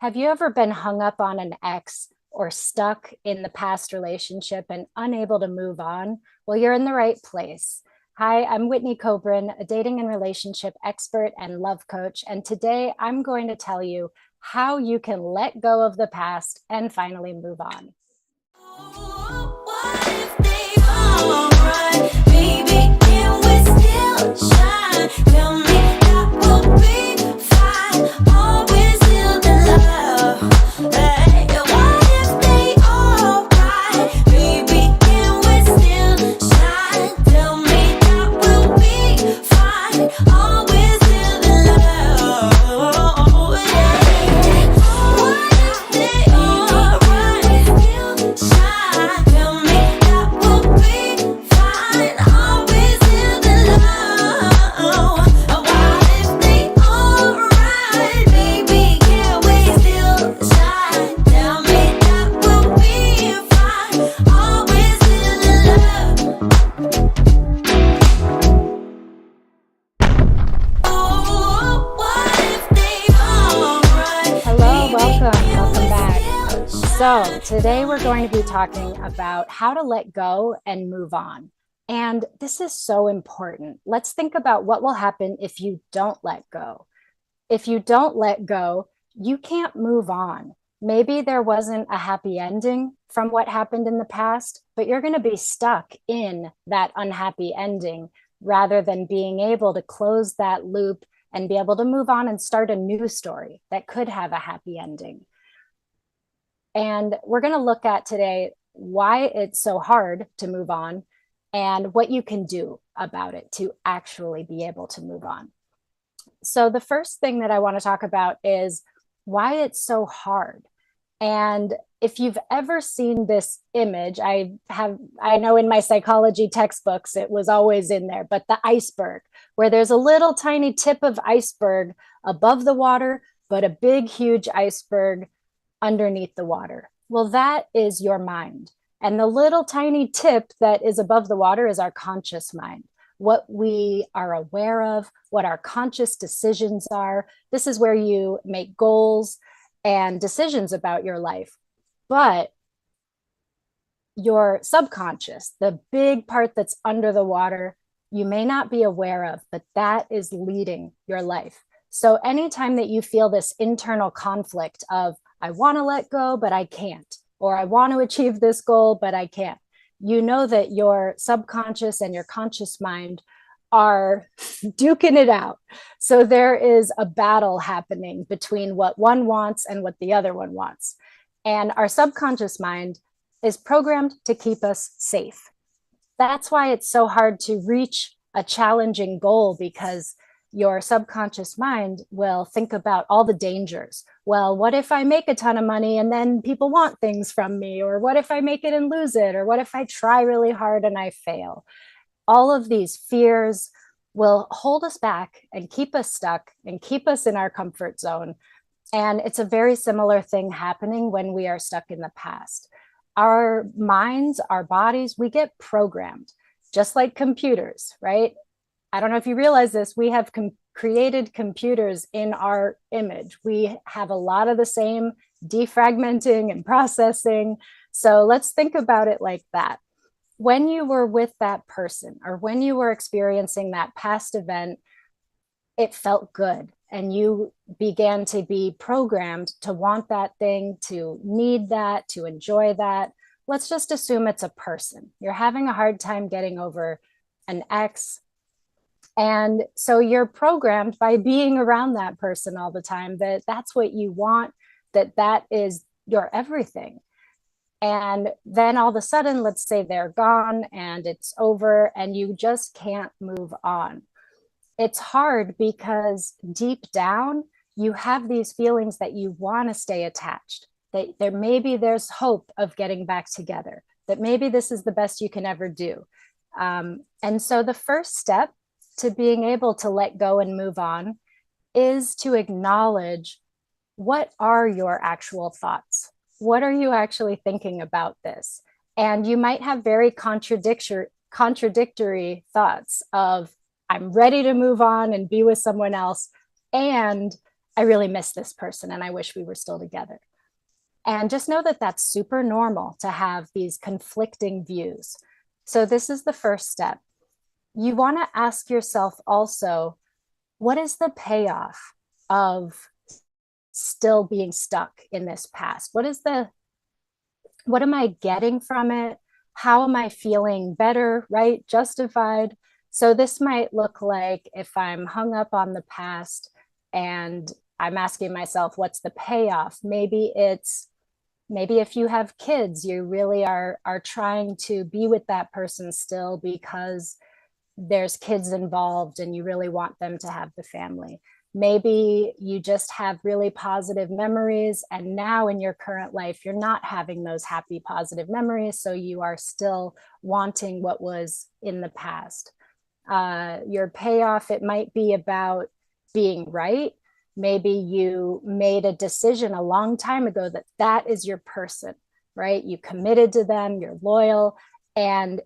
Have you ever been hung up on an ex or stuck in the past relationship and unable to move on? Well, you're in the right place. Hi, I'm Whitney Kobrin, a dating and relationship expert and love coach. And today I'm going to tell you how you can let go of the past and finally move on. What if they alright? Baby, can we still shine? Tell me that will be fine. Always still in love. Hey, what if they alright? Baby, can we still shine? Tell me that will be fine. Always still in love. Yeah. What if they alright? Still shine. Tell me that will be fine. Always still in love. What if they alright? Baby, can we still shine? Tell me that will be fine. Always still in love. Oh, what if they alright? Hello, Baby, welcome, can welcome we back. still So, shine? today we're going to be talking about how to let go and move on. And this is so important. Let's think about what will happen if you don't let go. If you don't let go, you can't move on. Maybe there wasn't a happy ending from what happened in the past, but you're going to be stuck in that unhappy ending rather than being able to close that loop and be able to move on and start a new story that could have a happy ending. And we're going to look at today why it's so hard to move on and what you can do about it to actually be able to move on. So, the first thing that I want to talk about is why it's so hard. And if you've ever seen this image, I know in my psychology textbooks, it was always in there, but the iceberg, where there's a little tiny tip of iceberg above the water, but a big, huge iceberg underneath the water. Well, that is your mind. And the little tiny tip that is above the water is our conscious mind, what we are aware of, what our conscious decisions are. This is where you make goals and decisions about your life. But your subconscious, the big part that's under the water, you may not be aware of, but that is leading your life. So anytime that you feel this internal conflict of, I want to let go, but I can't, or I want to achieve this goal, but I can't, you know that your subconscious and your conscious mind are duking it out. So there is a battle happening between what one wants and what the other one wants. And our subconscious mind is programmed to keep us safe. That's why it's so hard to reach a challenging goal, because your subconscious mind will think about all the dangers. Well, what if I make a ton of money and then people want things from me? Or what if I make it and lose it? Or what if I try really hard and I fail? All of these fears will hold us back and keep us stuck and keep us in our comfort zone. And it's a very similar thing happening when we are stuck in the past. Our minds, our bodies, we get programmed just like computers, right? I don't know if you realize this, we have created computers in our image. We have a lot of the same defragmenting and processing. So let's think about it like that. When you were with that person or when you were experiencing that past event, it felt good. And you began to be programmed to want that thing, to need that, to enjoy that. Let's just assume it's a person. You're having a hard time getting over an ex. And so you're programmed by being around that person all the time that that's what you want, that is your everything. And then all of a sudden, let's say they're gone and it's over and you just can't move on. It's hard because deep down, you have these feelings that you want to stay attached, that there's hope of getting back together, that maybe this is the best you can ever do. And so the first step to being able to let go and move on is to acknowledge, what are your actual thoughts? What are you actually thinking about this? And you might have very contradictory thoughts of, I'm ready to move on and be with someone else, and I really miss this person and I wish we were still together. And just know that that's super normal to have these conflicting views. So, this is the first step. You want to ask yourself also, what is the payoff of still being stuck in this past? What am I getting from it? How am I feeling better, right? Justified. So this might look like if I'm hung up on the past and I'm asking myself, what's the payoff? Maybe if you have kids, you really are trying to be with that person still because there's kids involved and you really want them to have the family. Maybe you just have really positive memories, and now in your current life, you're not having those happy, positive memories. So you are still wanting what was in the past. Your payoff, it might be about being right. Maybe you made a decision a long time ago that that is your person, right? You committed to them, you're loyal, and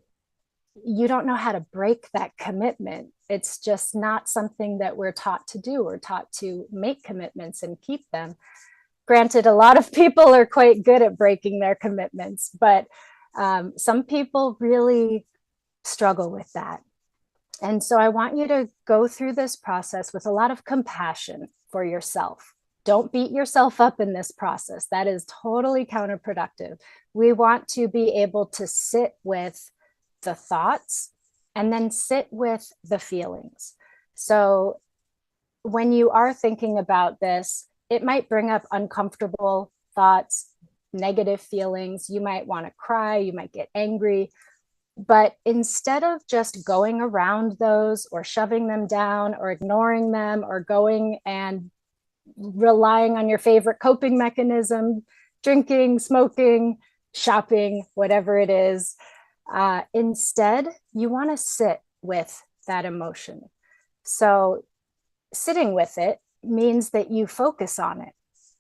you don't know how to break that commitment. It's just not something that we're taught to do. We're taught to make commitments and keep them. Granted, a lot of people are quite good at breaking their commitments, but some people really struggle with that. And so I want you to go through this process with a lot of compassion for yourself. Don't beat yourself up in this process. That is totally counterproductive. We want to be able to sit with the thoughts and then sit with the feelings. So when you are thinking about this, it might bring up uncomfortable thoughts, negative feelings. You might want to cry, you might get angry. But instead of just going around those or shoving them down or ignoring them or going and relying on your favorite coping mechanism, drinking, smoking, shopping, whatever it is, instead, you want to sit with that emotion. So, sitting with it means that you focus on it,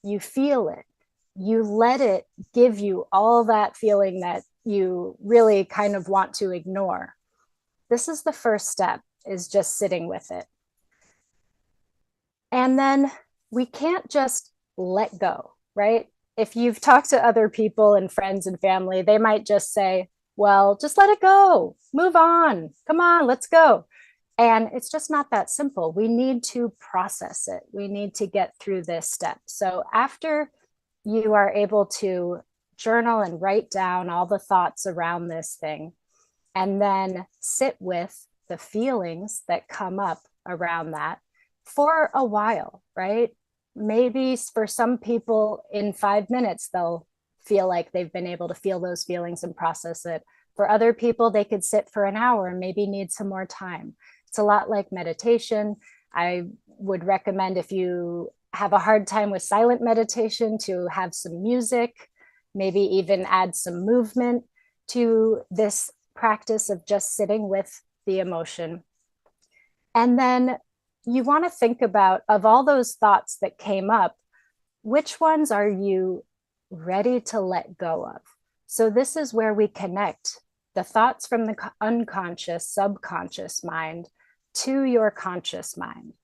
you feel it, you let it give you all that feeling that you really kind of want to ignore. This is the first step, is just sitting with it. And then we can't just let go, right? If you've talked to other people and friends and family, they might just say, well, just let it go, move on, come on, let's go. And it's just not that simple. We need to process it. We need to get through this step. So after you are able to journal and write down all the thoughts around this thing, and then sit with the feelings that come up around that for a while, right? Maybe for some people in 5 minutes, they'll feel like they've been able to feel those feelings and process it. For other people, they could sit for an hour and maybe need some more time. It's a lot like meditation. I would recommend, if you have a hard time with silent meditation, to have some music, maybe even add some movement to this practice of just sitting with the emotion. And then you want to think about, of all those thoughts that came up, which ones are you ready to let go of? So this is where we connect the thoughts from the unconscious, subconscious mind to your conscious mind.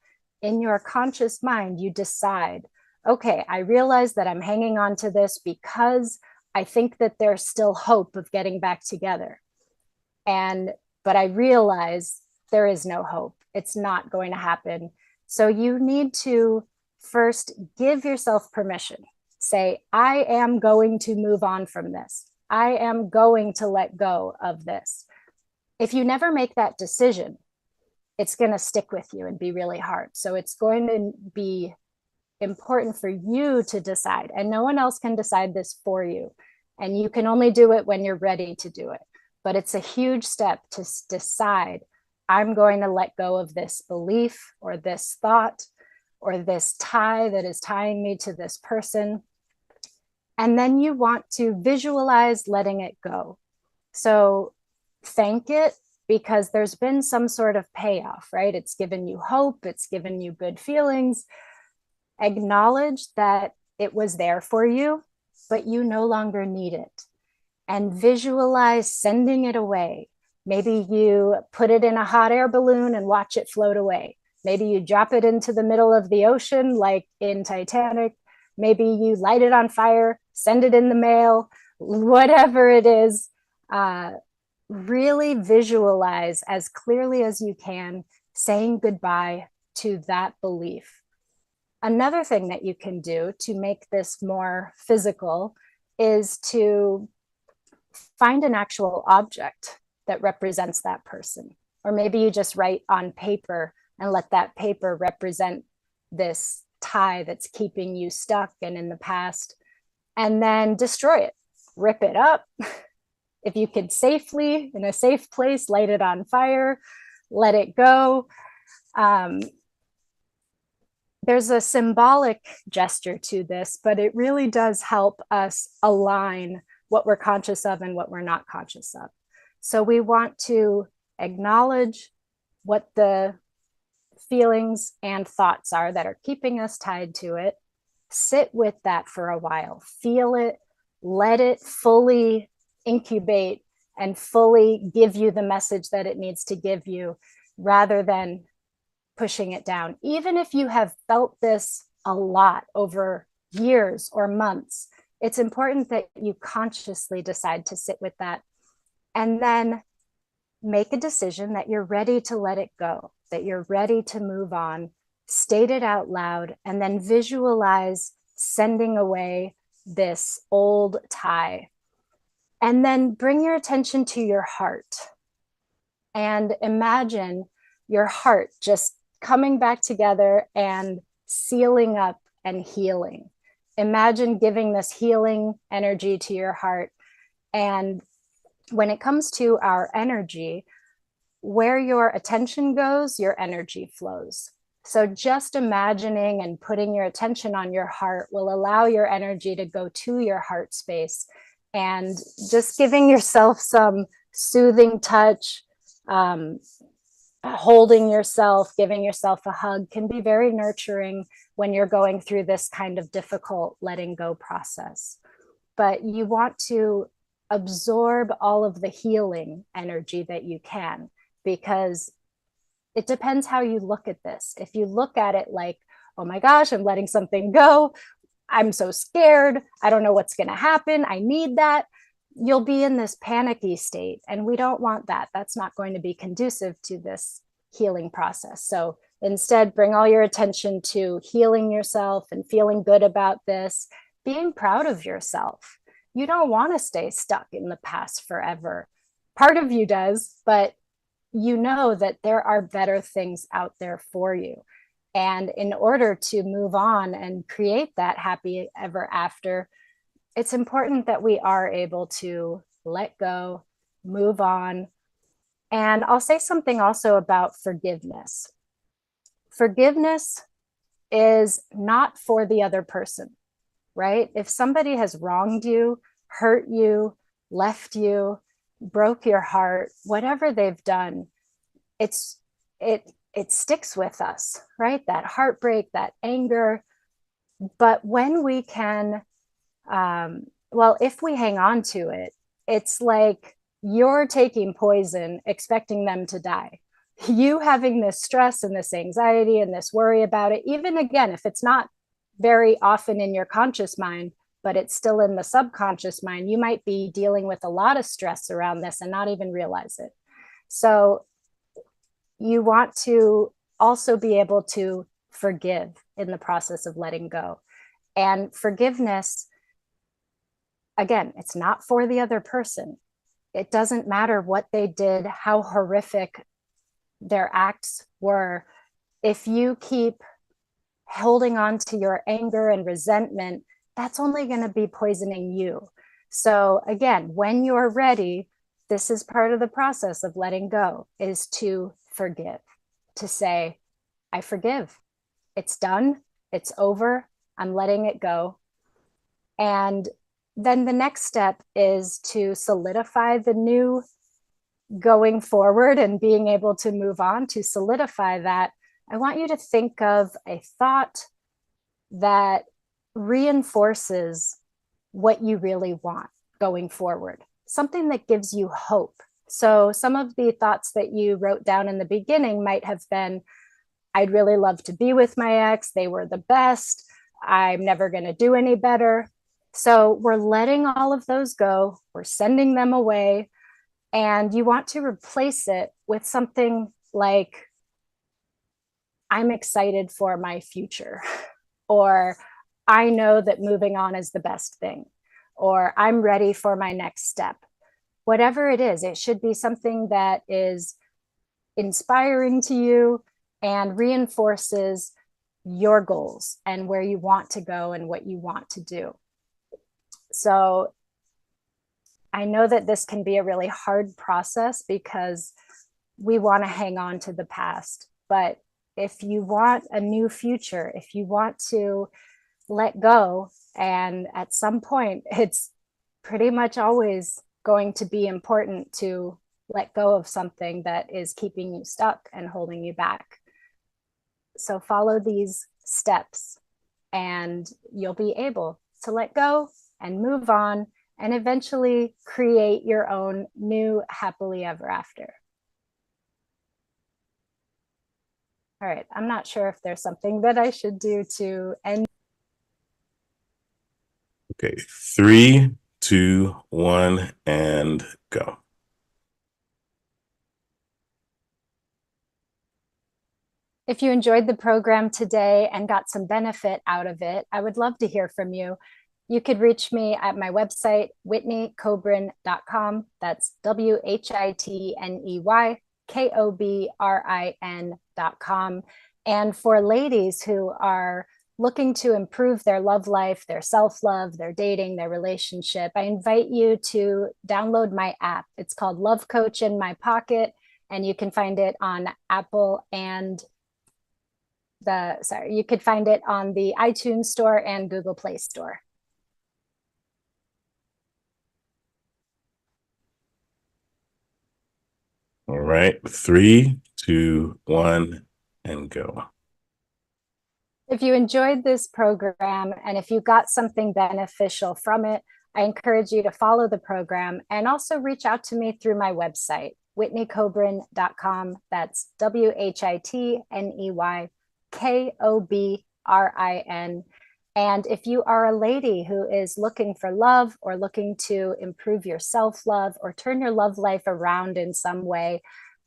In your conscious mind, you decide, okay, I realize that I'm hanging on to this because I think that there's still hope of getting back together. But I realize there is no hope. It's not going to happen. So you need to first give yourself permission. Say, I am going to move on from this. I am going to let go of this. If you never make that decision, it's going to stick with you and be really hard. So it's going to be important for you to decide, and no one else can decide this for you. And you can only do it when you're ready to do it. But it's a huge step to decide, I'm going to let go of this belief or this thought or this tie that is tying me to this person. And then you want to visualize letting it go. So thank it, because there's been some sort of payoff, right? It's given you hope, it's given you good feelings. Acknowledge that it was there for you, but you no longer need it. And visualize sending it away. Maybe you put it in a hot air balloon and watch it float away. Maybe you drop it into the middle of the ocean, like in Titanic. Maybe you light it on fire, send it in the mail, whatever it is. Really visualize as clearly as you can saying goodbye to that belief. Another thing that you can do to make this more physical is to find an actual object that represents that person. Or maybe you just write on paper and let that paper represent this tie that's keeping you stuck and in the past, and then destroy it, rip it up. If you could safely, in a safe place, light it on fire, let it go. There's a symbolic gesture to this, but it really does help us align what we're conscious of and what we're not conscious of. So we want to acknowledge what the feelings and thoughts are that are keeping us tied to it. Sit with that for a while, feel it, let it fully incubate and fully give you the message that it needs to give you, rather than pushing it down. Even if you have felt this a lot over years or months, it's important that you consciously decide to sit with that and then make a decision that you're ready to let it go, that you're ready to move on, state it out loud, and then visualize sending away this old tie. And then bring your attention to your heart and imagine your heart just coming back together and sealing up and healing. Imagine giving this healing energy to your heart. And when it comes to our energy, where your attention goes, your energy flows. So just imagining and putting your attention on your heart will allow your energy to go to your heart space, and just giving yourself some soothing touch, holding yourself, giving yourself a hug can be very nurturing when you're going through this kind of difficult letting go process. But you want to absorb all of the healing energy that you can, because it depends how you look at this. If you look at it like, oh my gosh, I'm letting something go, I'm so scared, I don't know what's going to happen, I need that, you'll be in this panicky state. And we don't want that. That's not going to be conducive to this healing process. So instead, bring all your attention to healing yourself and feeling good about this, being proud of yourself. You don't want to stay stuck in the past forever. Part of you does, but you know that there are better things out there for you. And in order to move on and create that happy ever after, it's important that we are able to let go, move on. And I'll say something also about forgiveness. Forgiveness is not for the other person, right? If somebody has wronged you, hurt you, left you, broke your heart, whatever they've done, it sticks with us, right? That heartbreak, that anger. But when we can, well, if we hang on to it, it's like you're taking poison, expecting them to die. You having this stress and this anxiety and this worry about it, even again, if it's not very often in your conscious mind, but it's still in the subconscious mind, you might be dealing with a lot of stress around this and not even realize it. So you want to also be able to forgive in the process of letting go. And forgiveness, again, it's not for the other person. It doesn't matter what they did, how horrific their acts were. If you keep holding on to your anger and resentment, that's only going to be poisoning you. So again, when you're ready, this is part of the process of letting go, is to forgive, to say, I forgive. It's done. It's over. I'm letting it go. And then the next step is to solidify the new going forward and being able to move on. To solidify that, I want you to think of a thought that reinforces what you really want going forward, something that gives you hope. So some of the thoughts that you wrote down in the beginning might have been, I'd really love to be with my ex. They were the best. I'm never going to do any better. So we're letting all of those go. We're sending them away. And you want to replace it with something like, I'm excited for my future, or I know that moving on is the best thing, or I'm ready for my next step. Whatever it is, it should be something that is inspiring to you and reinforces your goals and where you want to go and what you want to do. So I know that this can be a really hard process because we want to hang on to the past. But if you want a new future, if you want to let go, and at some point, it's pretty much always going to be important to let go of something that is keeping you stuck and holding you back. So follow these steps and you'll be able to let go and move on and eventually create your own new happily ever after. All right, I'm not sure if there's something that I should do to end. Okay, 3, 2, 1, and go. If you enjoyed the program today and got some benefit out of it, I would love to hear from you. You could reach me at my website, whitneykobrin.com. That's WHITNEYKOBRIN.com. And for ladies who are looking to improve their love life, their self-love, their dating, their relationship, I invite you to download my app. It's called Love Coach in My Pocket, and you can find it on Apple and you could find it on the iTunes Store and Google Play Store. All right, 3, 2, 1, and go. If you enjoyed this program and if you got something beneficial from it, I encourage you to follow the program and also reach out to me through my website, whitneykobrin.com. That's WHITNEYKOBRIN. And if you are a lady who is looking for love or looking to improve your self-love or turn your love life around in some way,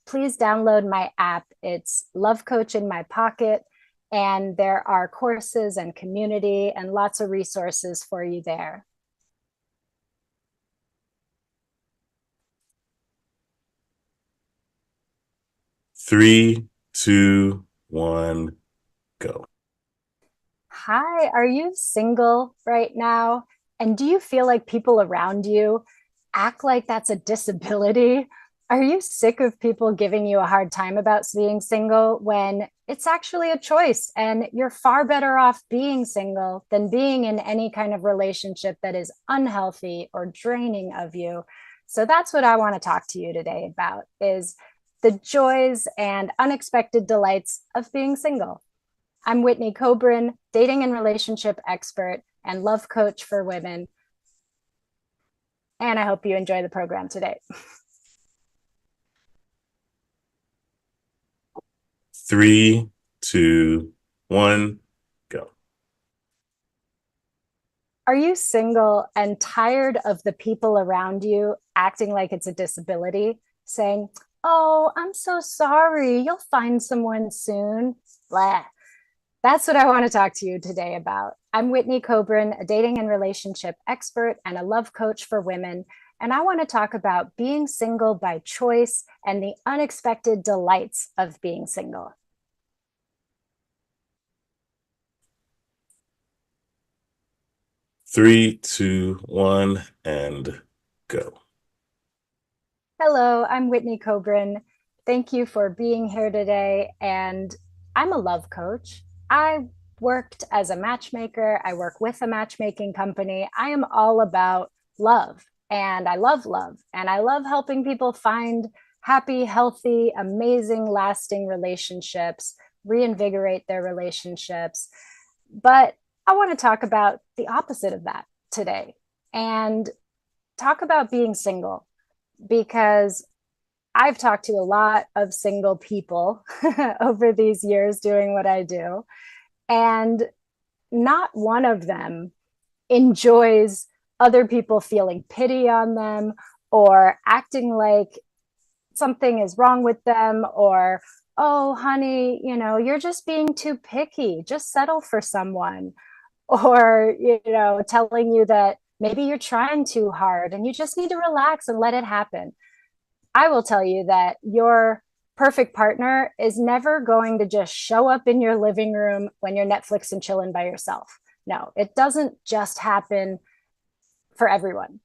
please download my app. It's Love Coach in My Pocket. And there are courses and community and lots of resources for you there. Three, 2, 1, go. Hi, are you single right now? And do you feel like people around you act like that's a disability? Are you sick of people giving you a hard time about being single when it's actually a choice and you're far better off being single than being in any kind of relationship that is unhealthy or draining of you? So that's what I want to talk to you today about, is the joys and unexpected delights of being single. I'm Whitney Kobrin, dating and relationship expert and love coach for women. And I hope you enjoy the program today. 3, 2, 1, go. Are you single and tired of the people around you acting like it's a disability, saying, "Oh, I'm so sorry, you'll find someone soon"? Blah. That's what I want to talk to you today about. I'm Whitney Kobrin, a dating and relationship expert and a love coach for women. And I want to talk about being single by choice and the unexpected delights of being single. Three, 2, 1, and go. Hello, I'm Whitney Kobrin. Thank you for being here today. And I'm a love coach. I worked as a matchmaker. I work with a matchmaking company. I am all about love, and I love love. And I love helping people find happy, healthy, amazing, lasting relationships, reinvigorate their relationships. But I want to talk about the opposite of that today and talk about being single, because I've talked to a lot of single people over these years doing what I do, and not one of them enjoys other people feeling pity on them or acting like something is wrong with them, or, oh, honey, you're just being too picky. Just settle for someone. Or, telling you that maybe you're trying too hard and you just need to relax and let it happen. I will tell you that your perfect partner is never going to just show up in your living room when you're Netflix and chilling by yourself. No, it doesn't just happen for everyone.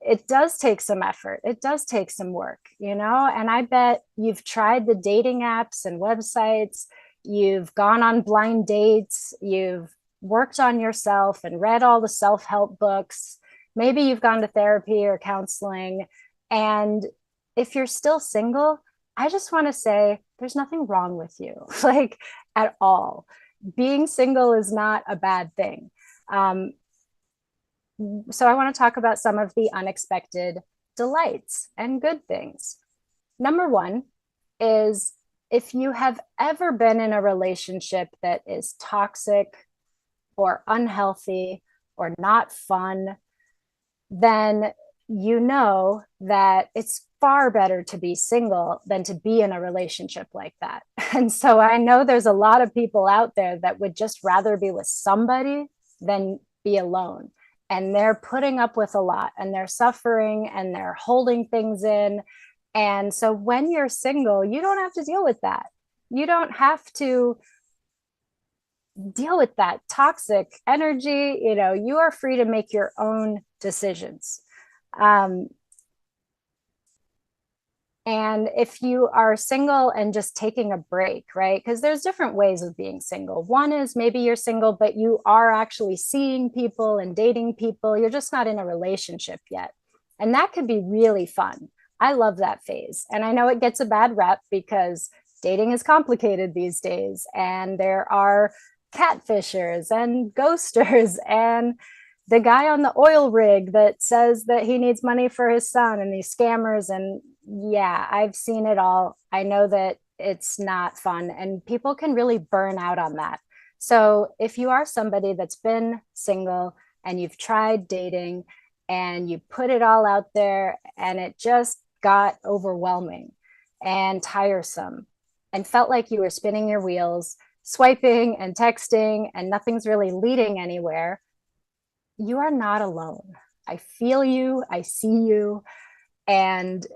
It does take some effort. It does take some work, and I bet you've tried the dating apps and websites. You've gone on blind dates. You've worked on yourself and read all the self-help books. Maybe you've gone to therapy or counseling. And if you're still single, I just want to say there's nothing wrong with you, like, at all. Being single is not a bad thing. So I want to talk about some of the unexpected delights and good things. Number one is, if you have ever been in a relationship that is toxic or unhealthy or not fun, then you know that it's far better to be single than to be in a relationship like that. And so I know there's a lot of people out there that would just rather be with somebody than be alone. And they're putting up with a lot, and they're suffering, and they're holding things in. And so when you're single, you don't have to deal with that. You don't have to deal with that toxic energy. You are free to make your own decisions. Um, and if you are single and just taking a break, right? Because there's different ways of being single. One is maybe you're single, but you are actually seeing people and dating people. You're just not in a relationship yet. And that could be really fun. I love that phase. And I know it gets a bad rep because dating is complicated these days. And there are catfishers and ghosters and the guy on the oil rig that says that he needs money for his son, and these scammers. And yeah, I've seen it all. I know that it's not fun, and people can really burn out on that. So if you are somebody that's been single and you've tried dating and you put it all out there and it just got overwhelming and tiresome and felt like you were spinning your wheels, swiping and texting, and nothing's really leading anywhere, you are not alone. I feel you, I see you, and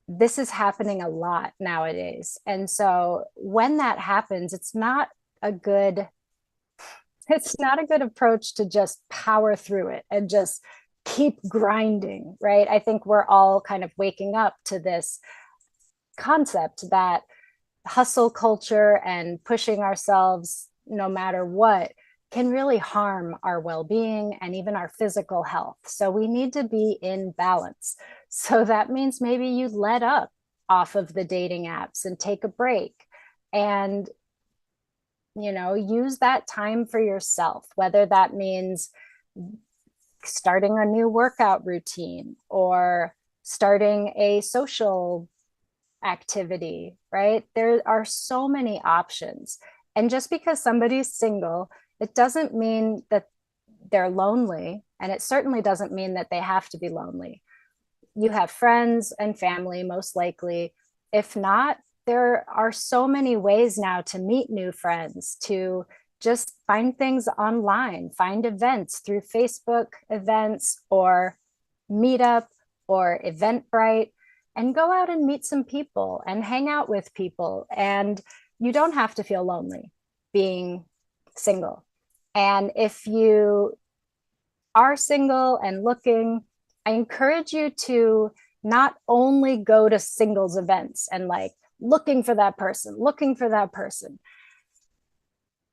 this is happening a lot nowadays. And so when that happens, it's not a good approach to just power through it and just keep grinding, right? I think we're all kind of waking up to this concept that hustle culture and pushing ourselves no matter what can really harm our well-being and even our physical health. So we need to be in balance. So that means maybe you let up off of the dating apps and take a break and use that time for yourself, whether that means starting a new workout routine or starting a social activity, right? There are so many options. And just because somebody's single, it doesn't mean that they're lonely. And it certainly doesn't mean that they have to be lonely. You have friends and family, most likely. If not, there are so many ways now to meet new friends, to just find things online, find events through Facebook events or Meetup or Eventbrite, and go out and meet some people and hang out with people. And you don't have to feel lonely being single. And if you are single and looking, I encourage you to not only go to singles events and like looking for that person.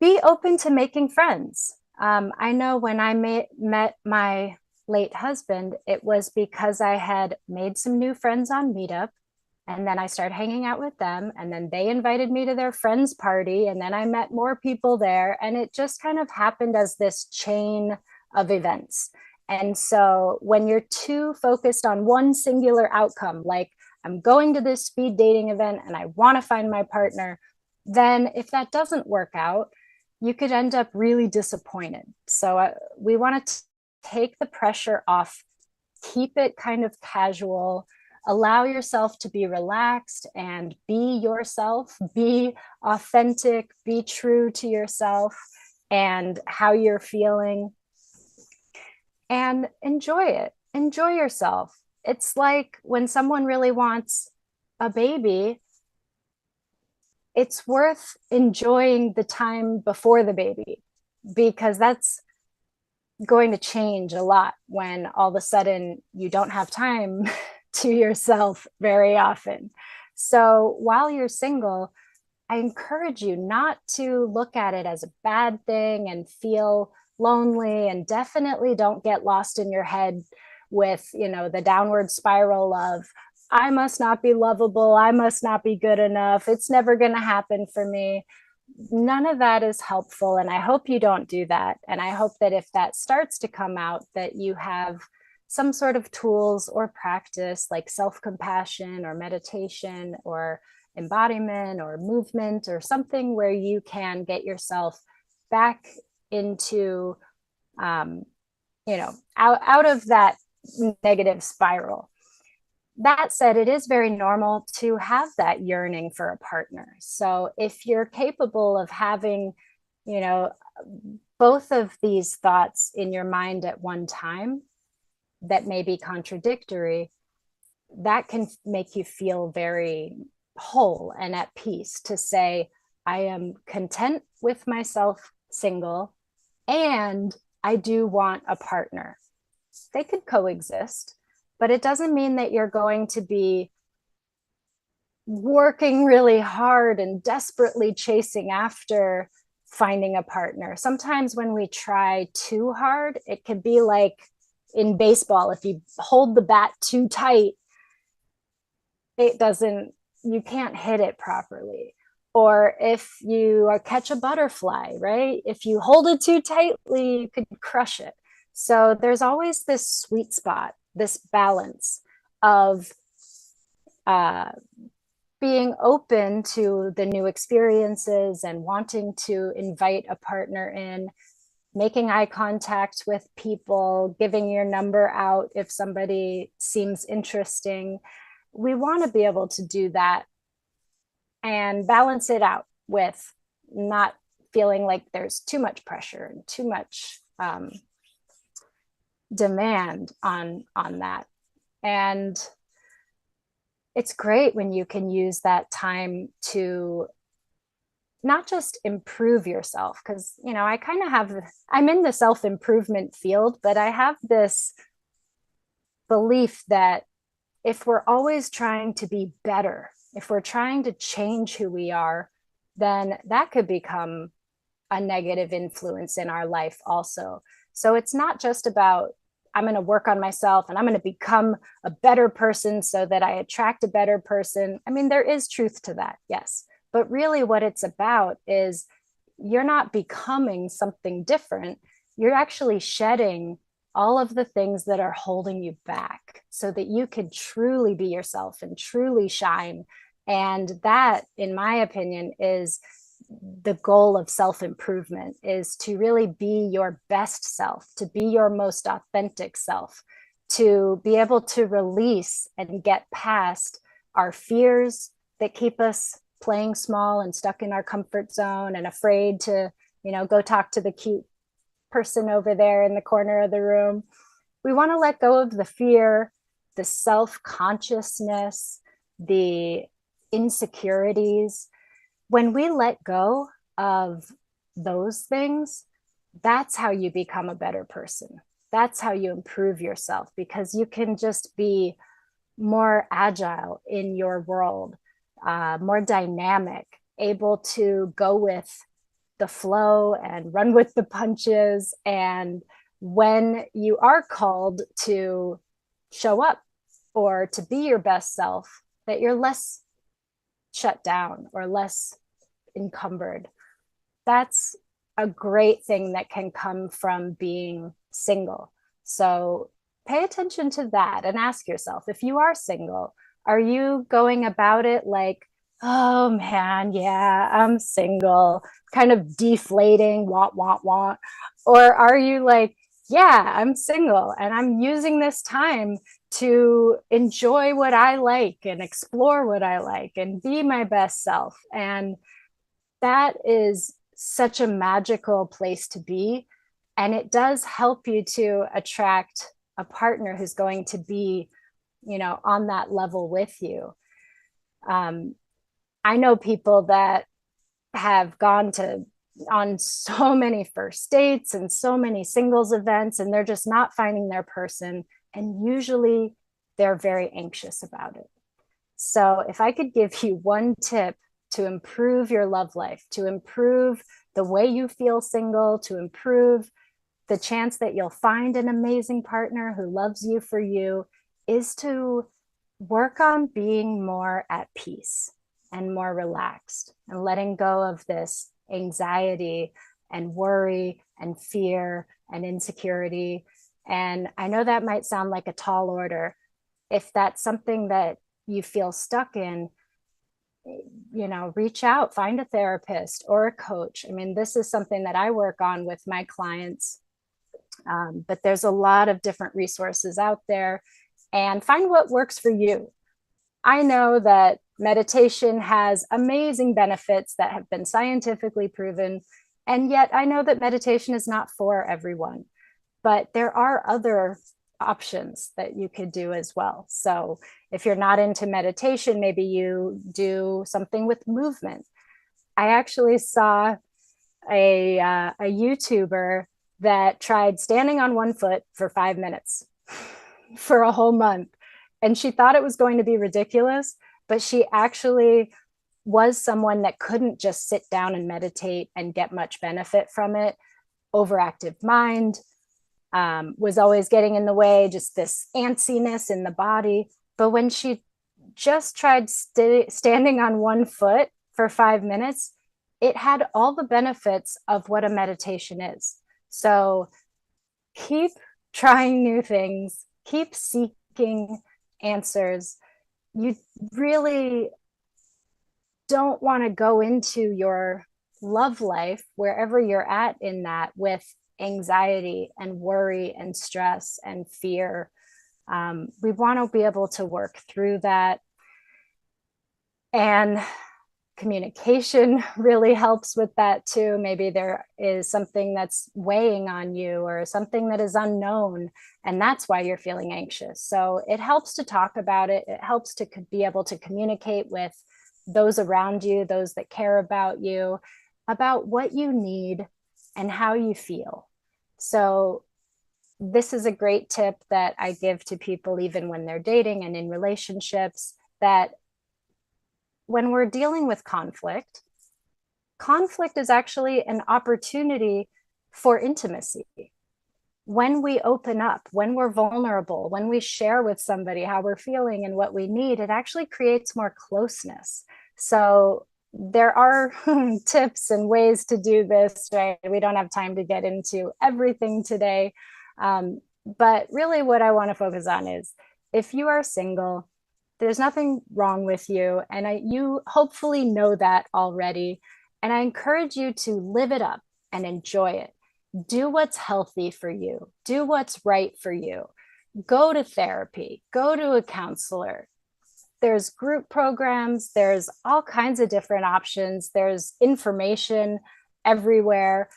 Be open to making friends. I know when I met my late husband, it was because I had made some new friends on Meetup. And then I started hanging out with them. And then they invited me to their friend's party. And then I met more people there. And it just kind of happened as this chain of events. And so when you're too focused on one singular outcome, like I'm going to this speed dating event and I want to find my partner, then if that doesn't work out, you could end up really disappointed. So we want to take the pressure off, keep it kind of casual, allow yourself to be relaxed and be yourself, be authentic, be true to yourself and how you're feeling, and enjoy it. Enjoy yourself. It's like when someone really wants a baby, it's worth enjoying the time before the baby, because that's going to change a lot when all of a sudden you don't have time to yourself very often. So while you're single, I encourage you not to look at it as a bad thing and feel lonely, and definitely don't get lost in your head with, the downward spiral of, I must not be lovable, I must not be good enough, it's never going to happen for me. None of that is helpful, and I hope you don't do that. And I hope that if that starts to come out, that you have some sort of tools or practice like self-compassion or meditation or embodiment or movement or something where you can get yourself back into out of that negative spiral. That said, it is very normal to have that yearning for a partner. So if you're capable of having, you know, both of these thoughts in your mind at one time that may be contradictory, that can make you feel very whole and at peace to say, I am content with myself single, and I do want a partner. They could coexist, but it doesn't mean that you're going to be working really hard and desperately chasing after finding a partner. Sometimes when we try too hard, it could be like in baseball, if you hold the bat too tight, you can't hit it properly. Or if you catch a butterfly, right? If you hold it too tightly, you could crush it. So there's always this sweet spot, this balance of being open to the new experiences and wanting to invite a partner in, making eye contact with people, giving your number out if somebody seems interesting. We want to be able to do that and balance it out with not feeling like there's too much pressure and too much demand on that. And it's great when you can use that time to not just improve yourself, because I kind of I'm in the self-improvement field, but I have this belief that if we're always trying to be better, if we're trying to change who we are, then that could become a negative influence in our life also. So it's not just about, I'm going to work on myself and I'm going to become a better person so that I attract a better person. I mean, there is truth to that, yes. But really what it's about is you're not becoming something different. You're actually shedding all of the things that are holding you back so that you can truly be yourself and truly shine. And that, in my opinion, is the goal of self-improvement, is to really be your best self, to be your most authentic self, to be able to release and get past our fears that keep us playing small and stuck in our comfort zone and afraid to, go talk to the cute person over there in the corner of the room. We want to let go of the fear, the self-consciousness, the insecurities. When we let go of those things, that's how you become a better person. That's how you improve yourself, because you can just be more agile in your world, more dynamic, able to go with the flow and run with the punches. And when you are called to show up or to be your best self, that you're less shut down or less encumbered. That's a great thing that can come from being single. So pay attention to that and ask yourself, if you are single, Are you going about it like, oh man, yeah, I'm single, kind of deflating, want? Or are you like, yeah, I'm single and I'm using this time to enjoy what I like and explore what I like and be my best self? And that is such a magical place to be. And it does help you to attract a partner who's going to be, on that level with you. Um, I know people that have gone to on so many first dates and so many singles events, and they're just not finding their person. And usually they're very anxious about it. So, if I could give you one tip to improve your love life, to improve the way you feel single, to improve the chance that you'll find an amazing partner who loves you for you, is to work on being more at peace and more relaxed and letting go of this anxiety and worry and fear and insecurity. And I know that might sound like a tall order. If that's something that you feel stuck in, reach out, find a therapist or a coach. I mean, this is something that I work on with my clients, but there's a lot of different resources out there, and find what works for you. I know that meditation has amazing benefits that have been scientifically proven, and yet I know that meditation is not for everyone, but there are other options that you could do as well. So if you're not into meditation, maybe you do something with movement. I actually saw a YouTuber that tried standing on one foot for 5 minutes for a whole month. And she thought it was going to be ridiculous, but she actually was someone that couldn't just sit down and meditate and get much benefit from it. Overactive mind, was always getting in the way, just this antsiness in the body. But when she just tried standing on one foot for 5 minutes, it had all the benefits of what a meditation is. So keep trying new things, keep seeking answers. You really don't want to go into your love life, wherever you're at in that, with anxiety and worry and stress and fear. We want to be able to work through that. And communication really helps with that too. Maybe there is something that's weighing on you or something that is unknown, and that's why you're feeling anxious. So it helps to talk about it. It helps to be able to communicate with those around you, those that care about you, about what you need and how you feel. So this is a great tip that I give to people, even when they're dating and in relationships, that when we're dealing with conflict, conflict is actually an opportunity for intimacy. When we open up, when we're vulnerable, when we share with somebody how we're feeling and what we need, it actually creates more closeness. So there are tips and ways to do this, right? We don't have time to get into everything today. But really, what I want to focus on is, if you are single, there's nothing wrong with you. And you hopefully know that already. And I encourage you to live it up and enjoy it. Do what's healthy for you, do what's right for you. Go to therapy, go to a counselor. There's group programs, there's all kinds of different options, there's information everywhere.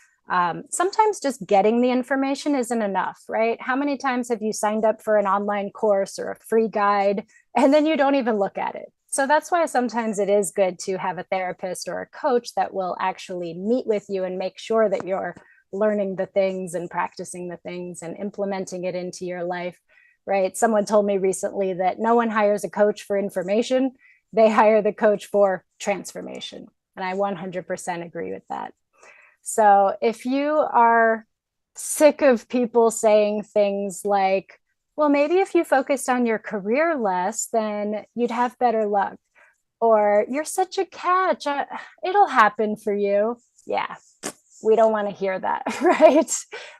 Sometimes just getting the information isn't enough, right? How many times have you signed up for an online course or a free guide and then you don't even look at it? So that's why sometimes it is good to have a therapist or a coach that will actually meet with you and make sure that you're learning the things and practicing the things and implementing it into your life, right? Someone told me recently that no one hires a coach for information, they hire the coach for transformation. And I 100% agree with that. So if you are sick of people saying things like, well, maybe if you focused on your career less, then you'd have better luck. Or you're such a catch, it'll happen for you. Yeah, we don't want to hear that, right?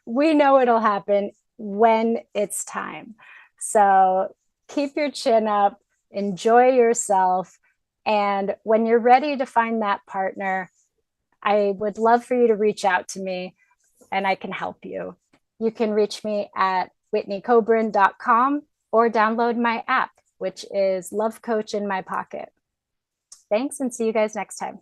We know it'll happen when it's time. So keep your chin up, enjoy yourself. And when you're ready to find that partner, I would love for you to reach out to me and I can help you. You can reach me at whitneykobrin.com or download my app, which is Love Coach in My Pocket. Thanks, and see you guys next time.